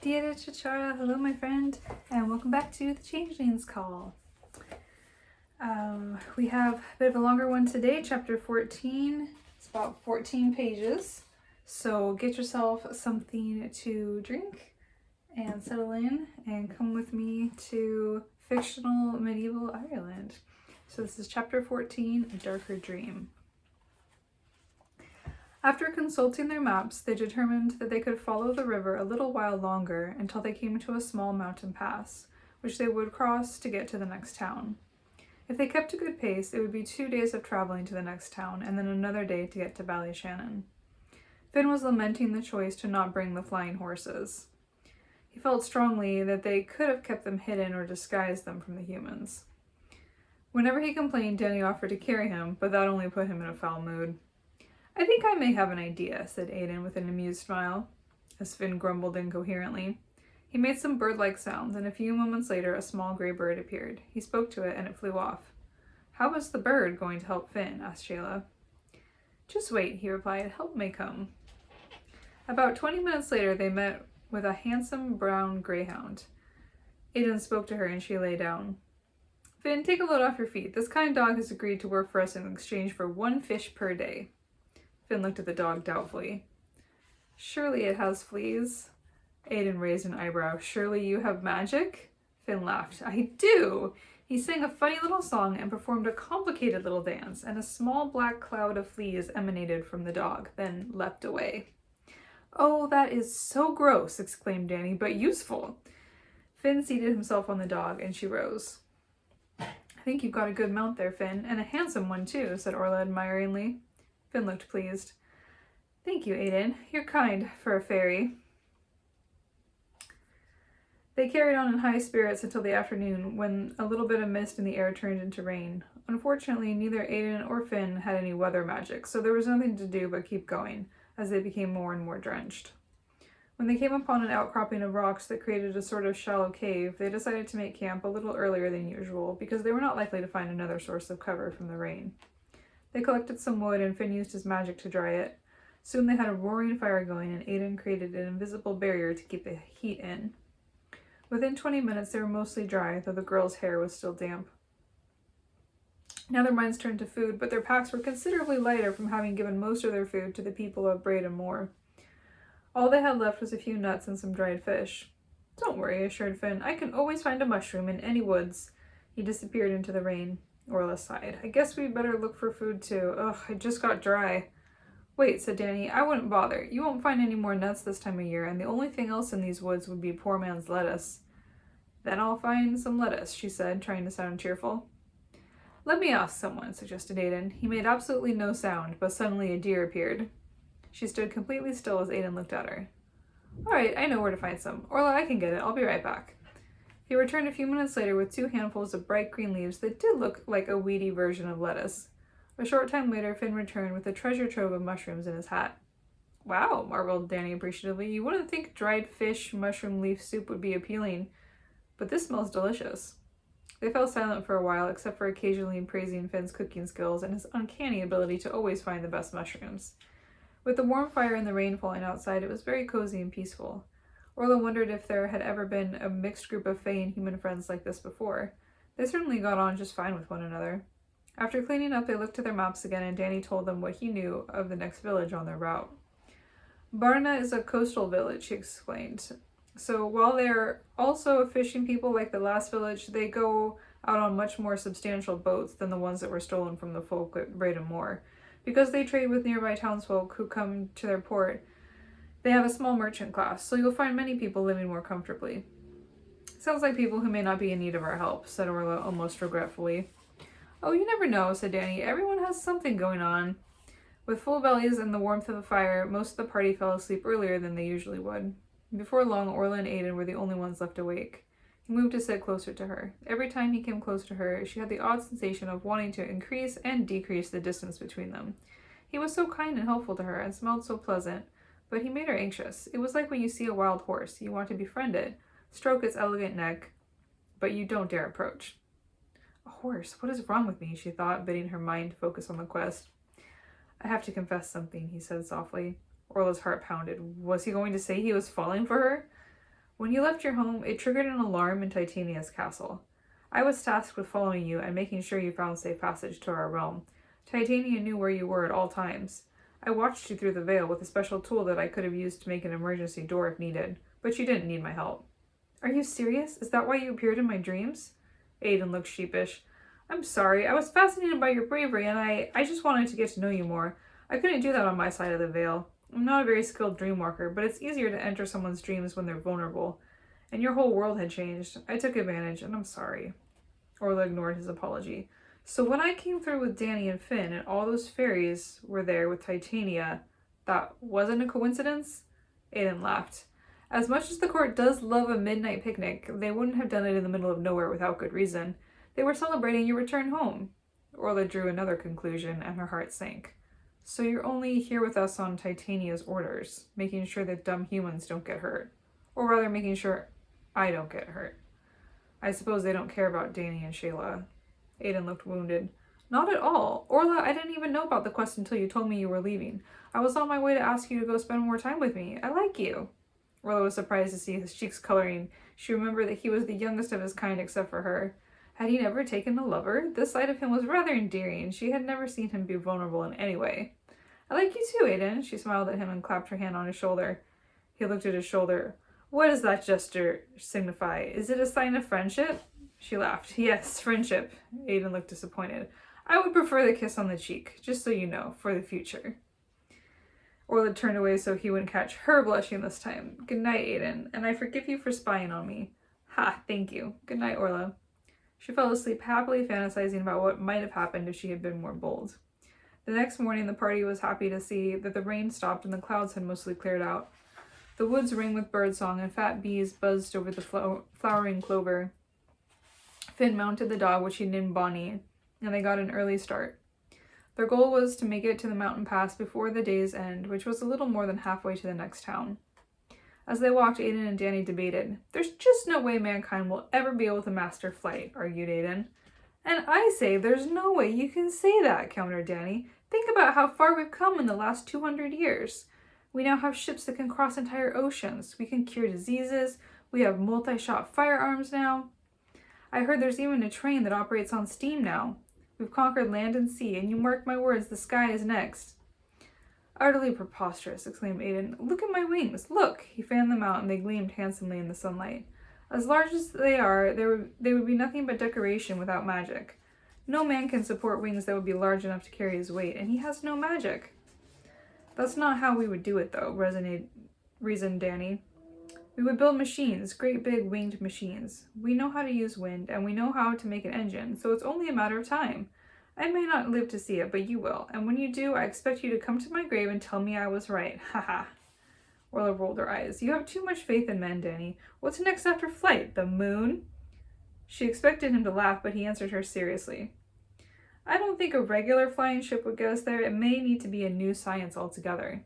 Dear Chichara, hello my friend, and welcome back to the Changeling's Call. We have a bit of a longer one today, chapter 14. It's about 14 pages, so get yourself something to drink and settle in and come with me to fictional medieval Ireland. So this is chapter 14, A Darker Dream. After consulting their maps, they determined that they could follow the river a little while longer until they came to a small mountain pass, which they would cross to get to the next town. If they kept a good pace, it would be 2 days of traveling to the next town and then another day to get to Ballyshannon. Finn was lamenting the choice to not bring the flying horses. He felt strongly that they could have kept them hidden or disguised them from the humans. Whenever he complained, Danny offered to carry him, but that only put him in a foul mood. "I think I may have an idea," said Aidan with an amused smile, as Finn grumbled incoherently. He made some bird-like sounds, and a few moments later a small grey bird appeared. He spoke to it, and it flew off. "How was the bird going to help Finn?" asked Shayla. "Just wait," he replied. "Help may come." About 20 minutes later they met with a handsome brown greyhound. Aidan spoke to her, and she lay down. "Finn, take a load off your feet. This kind dog has agreed to work for us in exchange for 1 fish per day." Finn looked at the dog doubtfully. "Surely it has fleas?" Aidan raised an eyebrow. "Surely you have magic?" Finn laughed. "I do!" He sang a funny little song and performed a complicated little dance, and a small black cloud of fleas emanated from the dog, then leapt away. "Oh, that is so gross!" exclaimed Danny, "but useful." Finn seated himself on the dog, and she rose. "I think you've got a good mount there, Finn, and a handsome one too," said Orla admiringly. Finn looked pleased. "Thank you, Aidan. You're kind for a fairy." They carried on in high spirits until the afternoon, when a little bit of mist in the air turned into rain. Unfortunately, neither Aidan or Finn had any weather magic, so there was nothing to do but keep going, as they became more and more drenched. When they came upon an outcropping of rocks that created a sort of shallow cave, they decided to make camp a little earlier than usual, because they were not likely to find another source of cover from the rain. They collected some wood, and Finn used his magic to dry it. Soon they had a roaring fire going, and Aidan created an invisible barrier to keep the heat in. Within 20 minutes they were mostly dry, though the girls' hair was still damp. Now their minds turned to food, but their packs were considerably lighter from having given most of their food to the people of Braid and Moor. All they had left was a few nuts and some dried fish. "Don't worry," assured Finn. "I can always find a mushroom in any woods." He disappeared into the rain. Orla sighed. "I guess we'd better look for food too. Ugh, I just got dry." "Wait," said Danny. "I wouldn't bother. You won't find any more nuts this time of year, and the only thing else in these woods would be poor man's lettuce." "Then I'll find some lettuce," she said, trying to sound cheerful. "Let me ask someone," suggested Aidan. He made absolutely no sound, but suddenly a deer appeared. She stood completely still as Aidan looked at her. "All right, I know where to find some. Orla, I can get it. I'll be right back." He returned a few minutes later with 2 handfuls of bright green leaves that did look like a weedy version of lettuce. A short time later, Finn returned with a treasure trove of mushrooms in his hat. "Wow," marveled Danny appreciatively. "You wouldn't think dried fish mushroom leaf soup would be appealing, but this smells delicious." They fell silent for a while, except for occasionally praising Finn's cooking skills and his uncanny ability to always find the best mushrooms. With the warm fire and the rain falling outside, it was very cozy and peaceful. Orla wondered if there had ever been a mixed group of Fae and human friends like this before. They certainly got on just fine with one another. After cleaning up, they looked to their maps again, and Danny told them what he knew of the next village on their route. "Barna is a coastal village," he explained. "So while they're also a fishing people like the last village, they go out on much more substantial boats than the ones that were stolen from the folk at Braid and Moor. Because they trade with nearby townsfolk who come to their port, they have a small merchant class, so you'll find many people living more comfortably." "Sounds like people who may not be in need of our help," said Orla almost regretfully. "Oh, you never know," said Danny. "Everyone has something going on." With full bellies and the warmth of the fire, most of the party fell asleep earlier than they usually would. Before long, Orla and Aidan were the only ones left awake. He moved to sit closer to her. Every time he came close to her, she had the odd sensation of wanting to increase and decrease the distance between them. He was so kind and helpful to her and smelled so pleasant, but he made her anxious. It was like when you see a wild horse. You want to befriend it, stroke its elegant neck, but you don't dare approach. "A horse? What is wrong with me?" she thought, bidding her mind focus on the quest. "I have to confess something," he said softly. Orla's heart pounded. Was he going to say he was falling for her? When you left your home, it triggered an alarm in Titania's castle. I was tasked with following you and making sure you found safe passage to our realm. Titania knew where you were at all times. I watched you through the veil with a special tool that I could have used to make an emergency door if needed, but you didn't need my help. Are you serious? Is that why you appeared in my dreams? Aiden looked sheepish. I'm sorry, I was fascinated by your bravery and I just wanted to get to know you more. I couldn't do that on my side of the veil. I'm not a very skilled dreamwalker, but it's easier to enter someone's dreams when they're vulnerable. And your whole world had changed. I took advantage, and I'm sorry. Orla ignored his apology. So when I came through with Danny and Finn, and all those fairies were there with Titania, that wasn't a coincidence? Aiden laughed. As much as the court does love a midnight picnic, they wouldn't have done it in the middle of nowhere without good reason. They were celebrating your return home. Orla drew another conclusion, and her heart sank. So you're only here with us on Titania's orders, making sure that dumb humans don't get hurt. Or rather, making sure I don't get hurt. I suppose they don't care about Danny and Shayla. Aiden looked wounded. Not at all. Orla, I didn't even know about the quest until you told me you were leaving. I was on my way to ask you to go spend more time with me. I like you. Orla was surprised to see his cheeks coloring. She remembered that he was the youngest of his kind except for her. Had he never taken a lover? This side of him was rather endearing. She had never seen him be vulnerable in any way. I like you too, Aiden. She smiled at him and clapped her hand on his shoulder. He looked at his shoulder. What does that gesture signify? Is it a sign of friendship? She laughed. Yes, friendship. Aiden looked disappointed. I would prefer the kiss on the cheek, just so you know, for the future. Orla turned away so he wouldn't catch her blushing this time. Good night, Aiden, and I forgive you for spying on me. Ha, thank you. Good night, Orla. She fell asleep happily fantasizing about what might have happened if she had been more bold. The next morning, the party was happy to see that the rain stopped and the clouds had mostly cleared out. The woods rang with birdsong and fat bees buzzed over the flowering clover. Finn mounted the dog, which he named Bonnie, and they got an early start. Their goal was to make it to the mountain pass before the day's end, which was a little more than halfway to the next town. As they walked, Aiden and Danny debated. There's just no way mankind will ever be able to master flight, argued Aiden. And I say there's no way you can say that, countered Danny. Think about how far we've come in the last 200 years. We now have ships that can cross entire oceans. We can cure diseases. We have multi-shot firearms now. I heard there's even a train that operates on steam now. We've conquered land and sea, and you mark my words, the sky is next. Utterly preposterous, exclaimed Aiden. Look at my wings, look! He fanned them out, and they gleamed handsomely in the sunlight. As large as they are, they would be nothing but decoration without magic. No man can support wings that would be large enough to carry his weight, and he has no magic. That's not how we would do it, though, reasoned Danny. We would build machines, great big winged machines. We know how to use wind, and we know how to make an engine, so it's only a matter of time. I may not live to see it, but you will, and when you do, I expect you to come to my grave and tell me I was right. Ha ha. Orla rolled her eyes. You have too much faith in men, Danny. What's next after flight? The moon? She expected him to laugh, but he answered her seriously. I don't think a regular flying ship would get us there. It may need to be a new science altogether.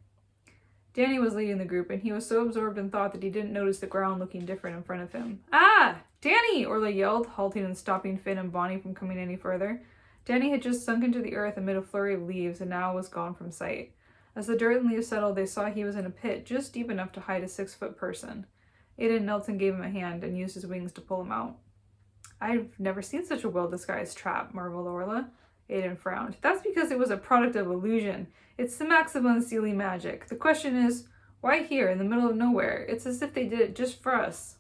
Danny was leading the group, and he was so absorbed in thought that he didn't notice the ground looking different in front of him. Ah! Danny! Orla yelled, halting and stopping Finn and Bonnie from coming any further. Danny had just sunk into the earth amid a flurry of leaves and now was gone from sight. As the dirt and leaves settled, they saw he was in a pit just deep enough to hide a 6-foot person. Aiden knelt and gave him a hand and used his wings to pull him out. I've never seen such a well-disguised trap, marveled Orla. Aiden frowned. That's because it was a product of illusion. It's the max of unseelie magic. The question is, why here, in the middle of nowhere? It's as if they did it just for us.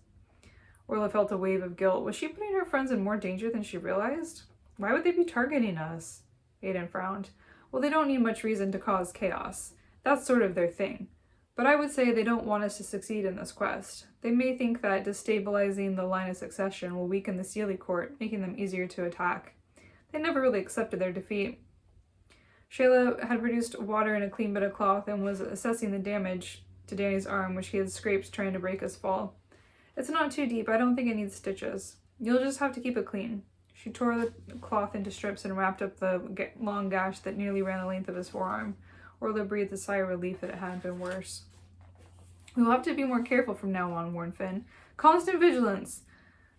Orla felt a wave of guilt. Was she putting her friends in more danger than she realized? Why would they be targeting us? Aiden frowned. Well, they don't need much reason to cause chaos. That's sort of their thing. But I would say they don't want us to succeed in this quest. They may think that destabilizing the line of succession will weaken the Seelie court, making them easier to attack. They never really accepted their defeat. Shayla had produced water in a clean bit of cloth and was assessing the damage to Danny's arm, which he had scraped trying to break his fall. It's not too deep. I don't think it needs stitches. You'll just have to keep it clean. She tore the cloth into strips and wrapped up the long gash that nearly ran the length of his forearm. Orla breathed a sigh of relief that it hadn't been worse. We'll have to be more careful from now on, warned Finn. Constant vigilance!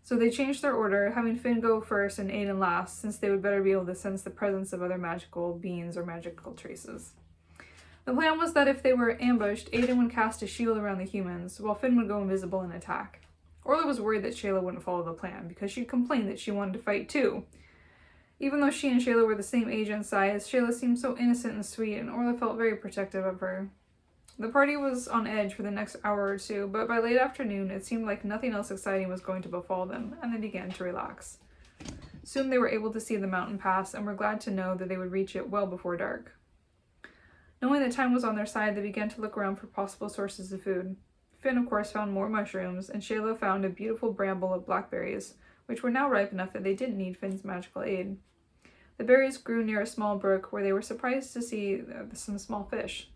So they changed their order, having Finn go first and Aiden last, since they would better be able to sense the presence of other magical beings or magical traces. The plan was that if they were ambushed, Aiden would cast a shield around the humans, while Finn would go invisible and attack. Orla was worried that Shayla wouldn't follow the plan, because she'd complained that she wanted to fight too. Even though she and Shayla were the same age and size, Shayla seemed so innocent and sweet, and Orla felt very protective of her. The party was on edge for the next hour or two, but by late afternoon it seemed like nothing else exciting was going to befall them, and they began to relax. Soon they were able to see the mountain pass, and were glad to know that they would reach it well before dark. Knowing that time was on their side, they began to look around for possible sources of food. Finn, of course, found more mushrooms, and Shayla found a beautiful bramble of blackberries, which were now ripe enough that they didn't need Finn's magical aid. The berries grew near a small brook where they were surprised to see some small fish.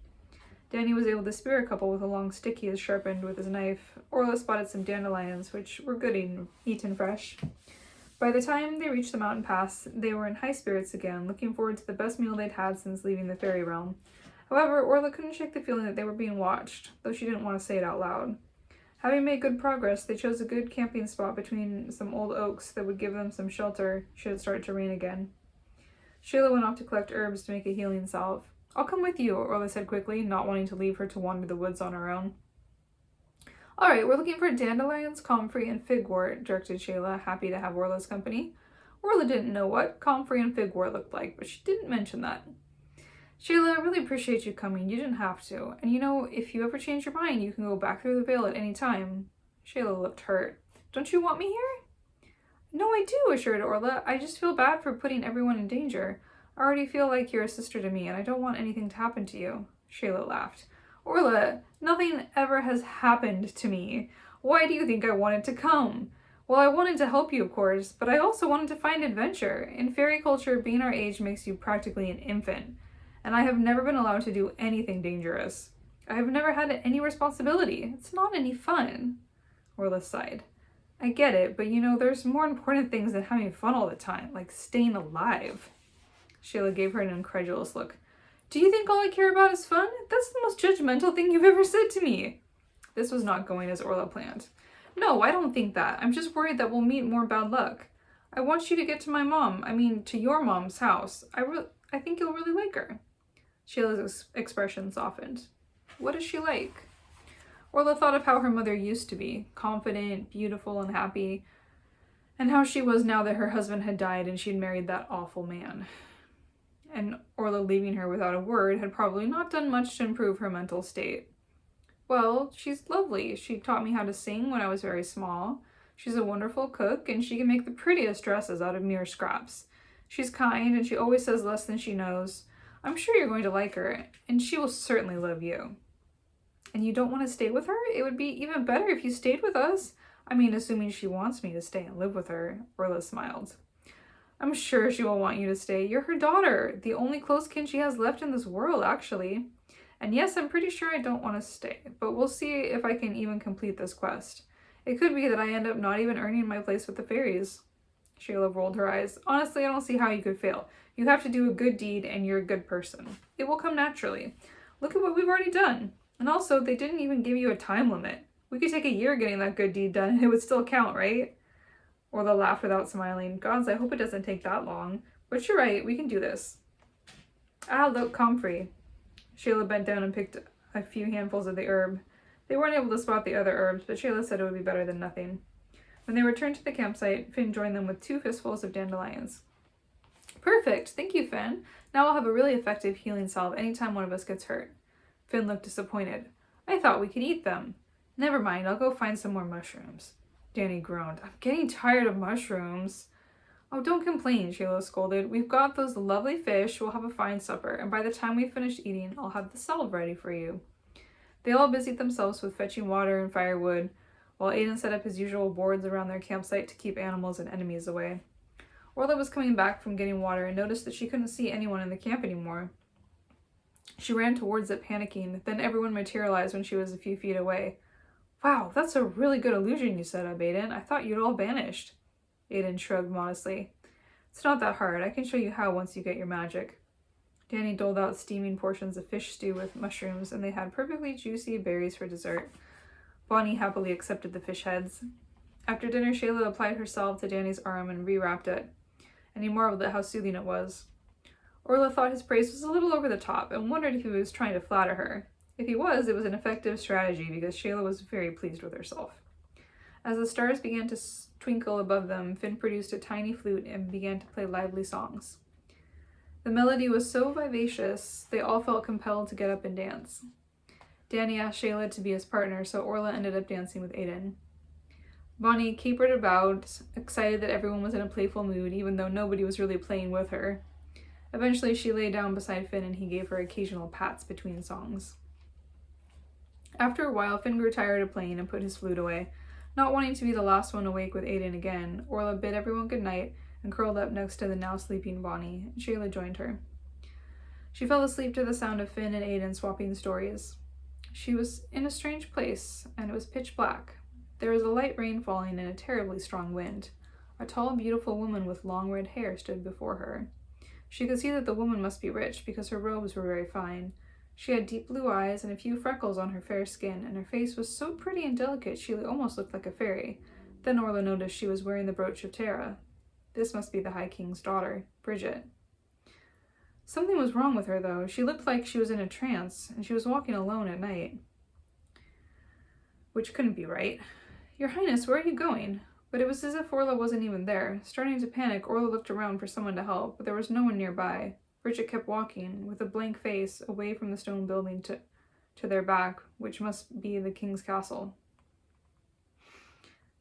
Danny was able to spear a couple with a long stick he had sharpened with his knife. Orla spotted some dandelions, which were good eaten fresh. By the time they reached the mountain pass, they were in high spirits again, looking forward to the best meal they'd had since leaving the fairy realm. However, Orla couldn't shake the feeling that they were being watched, though she didn't want to say it out loud. Having made good progress, they chose a good camping spot between some old oaks that would give them some shelter should it start to rain again. Shayla went off to collect herbs to make a healing salve. "I'll come with you," Orla said quickly, not wanting to leave her to wander the woods on her own. "All right, we're looking for dandelions, comfrey, and figwort," directed Shayla, happy to have Orla's company. Orla didn't know what comfrey and figwort looked like, but she didn't mention that. "Shayla, I really appreciate you coming. You didn't have to. And you know, if you ever change your mind, you can go back through the veil at any time." Shayla looked hurt. "Don't you want me here?" "No, I do," assured Orla. "I just feel bad for putting everyone in danger. I already feel like you're a sister to me, and I don't want anything to happen to you." Shayla laughed. "Orla, nothing ever has happened to me. Why do you think I wanted to come? Well, I wanted to help you, of course, but I also wanted to find adventure. In fairy culture, being our age makes you practically an infant, and I have never been allowed to do anything dangerous. I have never had any responsibility. It's not any fun." Orla sighed. "I get it, but you know, there's more important things than having fun all the time, like staying alive." Shayla gave her an incredulous look. "Do you think all I care about is fun? That's the most judgmental thing you've ever said to me." This was not going as Orla planned. "No, I don't think that. I'm just worried that we'll meet more bad luck. I want you to get to to your mom's house. I think you'll really like her." Shayla's expression softened. "What is she like?" Orla thought of how her mother used to be, confident, beautiful, and happy, and how she was now that her husband had died and she'd married that awful man. And Orla leaving her without a word had probably not done much to improve her mental state. "Well, she's lovely. She taught me how to sing when I was very small. She's a wonderful cook, and she can make the prettiest dresses out of mere scraps. She's kind, and she always says less than she knows. I'm sure you're going to like her, and she will certainly love you." "And you don't want to stay with her? It would be even better if you stayed with us. I mean, assuming she wants me to stay and live with her," Orla smiled. "I'm sure she will want you to stay. You're her daughter, the only close kin she has left in this world, actually. And yes, I'm pretty sure I don't want to stay, but we'll see if I can even complete this quest. It could be that I end up not even earning my place with the fairies." Shayla rolled her eyes. "Honestly, I don't see how you could fail. You have to do a good deed, and you're a good person. It will come naturally. Look at what we've already done. And also, they didn't even give you a time limit. We could take a year getting that good deed done, and it would still count, right?" Orla laughed without smiling. "Gods, I hope it doesn't take that long. But you're right, we can do this." "Ah, look, comfrey." Shayla bent down and picked a few handfuls of the herb. They weren't able to spot the other herbs, but Shayla said it would be better than nothing. When they returned to the campsite, Finn joined them with 2 fistfuls of dandelions. "Perfect! Thank you, Finn. Now I'll have a really effective healing salve anytime one of us gets hurt." Finn looked disappointed. "I thought we could eat them." "Never mind, I'll go find some more mushrooms." Danny groaned. "I'm getting tired of mushrooms." "Oh, don't complain," Shayla scolded. "We've got those lovely fish, we'll have a fine supper, and by the time we've finished eating, I'll have the salve ready for you." They all busied themselves with fetching water and firewood, while Aiden set up his usual boards around their campsite to keep animals and enemies away. Orla was coming back from getting water and noticed that she couldn't see anyone in the camp anymore. She ran towards it, panicking. Then everyone materialized when she was a few feet away. "Wow, that's a really good illusion you set up, Aiden. I thought you'd all vanished." Aiden shrugged modestly. "It's not that hard. I can show you how once you get your magic." Danny doled out steaming portions of fish stew with mushrooms, and they had perfectly juicy berries for dessert. Bonnie happily accepted the fish heads. After dinner, Shayla applied her salve to Danny's arm and rewrapped it, and he marveled at how soothing it was. Orla thought his praise was a little over the top and wondered if he was trying to flatter her. If he was, it was an effective strategy because Shayla was very pleased with herself. As the stars began to twinkle above them, Finn produced a tiny flute and began to play lively songs. The melody was so vivacious, they all felt compelled to get up and dance. Danny asked Shayla to be his partner, so Orla ended up dancing with Aiden. Bonnie capered about, excited that everyone was in a playful mood, even though nobody was really playing with her. Eventually, she lay down beside Finn and he gave her occasional pats between songs. After a while, Finn grew tired of playing and put his flute away. Not wanting to be the last one awake with Aiden again, Orla bid everyone good night and curled up next to the now sleeping Bonnie. Shayla joined her. She fell asleep to the sound of Finn and Aiden swapping stories. She was in a strange place, and it was pitch black. There was a light rain falling and a terribly strong wind. A tall, beautiful woman with long red hair stood before her. She could see that the woman must be rich because her robes were very fine. She had deep blue eyes and a few freckles on her fair skin, and her face was so pretty and delicate she almost looked like a fairy. Then Orla noticed she was wearing the brooch of Terra. This must be the High King's daughter, Bridget. Something was wrong with her, though. She looked like she was in a trance, and she was walking alone at night. Which couldn't be right. "Your Highness, where are you going?" But it was as if Orla wasn't even there. Starting to panic, Orla looked around for someone to help, but there was no one nearby. Bridget kept walking, with a blank face, away from the stone building to their back, which must be the king's castle.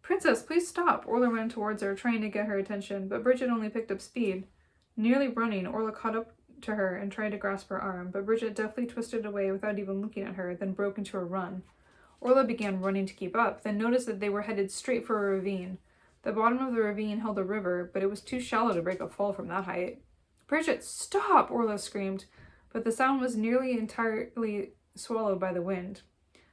"Princess, please stop!" Orla ran towards her, trying to get her attention, but Bridget only picked up speed. Nearly running, Orla caught up to her and tried to grasp her arm, but Bridget deftly twisted away without even looking at her, then broke into a run. Orla began running to keep up, then noticed that they were headed straight for a ravine. The bottom of the ravine held a river, but it was too shallow to break a fall from that height. "Bridget, stop!" Orla screamed, but the sound was nearly entirely swallowed by the wind.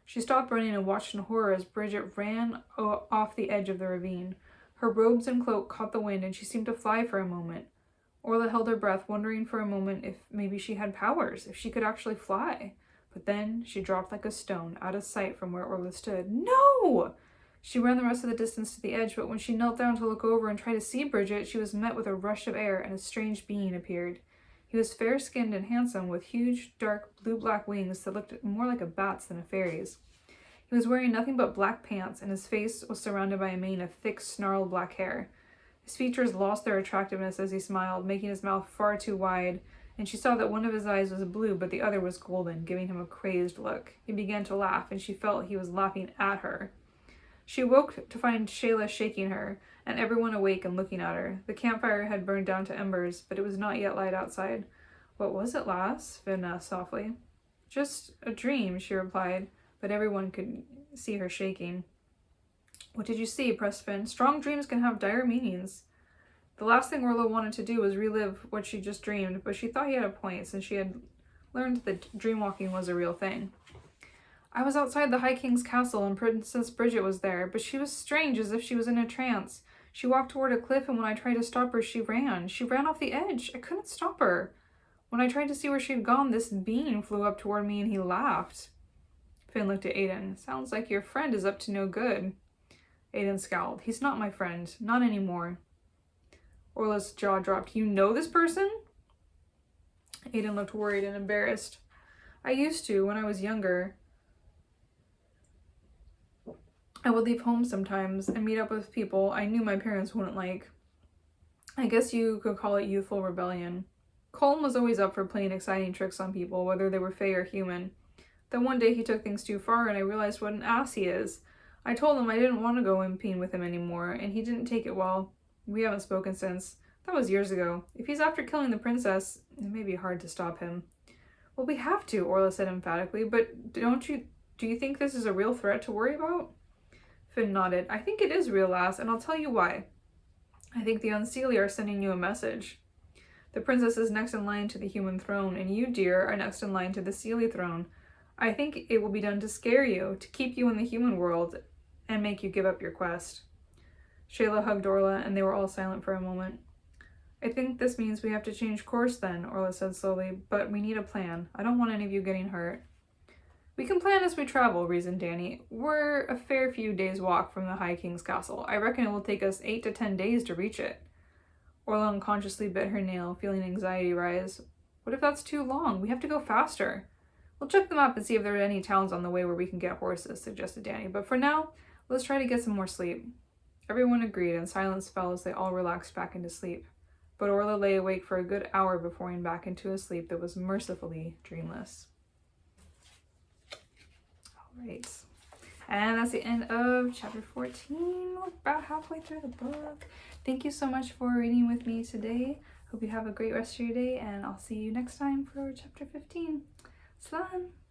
She stopped running and watched in horror as Bridget ran off the edge of the ravine. Her robes and cloak caught the wind, and she seemed to fly for a moment. Orla held her breath, wondering for a moment if maybe she had powers, if she could actually fly. But then she dropped like a stone, out of sight from where Orla stood. "No!" She ran the rest of the distance to the edge, but when she knelt down to look over and try to see Bridget, she was met with a rush of air, and a strange being appeared. He was fair-skinned and handsome, with huge, dark, blue-black wings that looked more like a bat's than a fairy's. He was wearing nothing but black pants, and his face was surrounded by a mane of thick, snarled black hair. His features lost their attractiveness as he smiled, making his mouth far too wide, and she saw that one of his eyes was blue, but the other was golden, giving him a crazed look. He began to laugh, and she felt he was laughing at her. She woke to find Shayla shaking her, and everyone awake and looking at her. The campfire had burned down to embers, but it was not yet light outside. "What was it, lass?" Finn asked softly. "Just a dream," she replied, but everyone could see her shaking. "What did you see?" pressed Finn. "Strong dreams can have dire meanings." The last thing Orla wanted to do was relive what she just dreamed, but she thought he had a point since she had learned that dreamwalking was a real thing. "I was outside the High King's castle and Princess Bridget was there, but she was strange, as if she was in a trance. She walked toward a cliff, and when I tried to stop her, she ran. She ran off the edge. I couldn't stop her. When I tried to see where she had gone, this being flew up toward me and he laughed." Finn looked at Aiden. "Sounds like your friend is up to no good." Aiden scowled. "He's not my friend. Not anymore." Orla's jaw dropped. "You know this person?" Aiden looked worried and embarrassed. "I used to, when I was younger. I would leave home sometimes and meet up with people I knew my parents wouldn't like. I guess you could call it youthful rebellion. Colm was always up for playing exciting tricks on people, whether they were fae or human. Then one day he took things too far and I realized what an ass he is. I told him I didn't want to go imping with him anymore, and he didn't take it well. We haven't spoken since. That was years ago. If he's after killing the princess, it may be hard to stop him." "Well, we have to," Orla said emphatically, "but do you think this is a real threat to worry about?" Finn nodded. "I think it is real, lass, and I'll tell you why. I think the Unseelie are sending you a message. The princess is next in line to the human throne, and you, dear, are next in line to the Seelie throne. I think it will be done to scare you, to keep you in the human world, and make you give up your quest." Shayla hugged Orla, and they were all silent for a moment. "I think this means we have to change course then," Orla said slowly, "but we need a plan. I don't want any of you getting hurt." "We can plan as we travel," reasoned Danny. "We're a fair few days' walk from the High King's castle. I reckon it will take us 8 to 10 days to reach it." Orla unconsciously bit her nail, feeling anxiety rise. What if that's too long? We have to go faster. We'll check them up and see if there are any towns on the way where we can get horses, suggested Danny. But for now, let's try to get some more sleep. Everyone agreed, and silence fell as they all relaxed back into sleep. But Orla lay awake for a good hour before going back into a sleep that was mercifully dreamless. Alright. And that's the end of chapter 14. We're about halfway through the book. Thank you so much for reading with me today. Hope you have a great rest of your day, and I'll see you next time for chapter 15. Slan!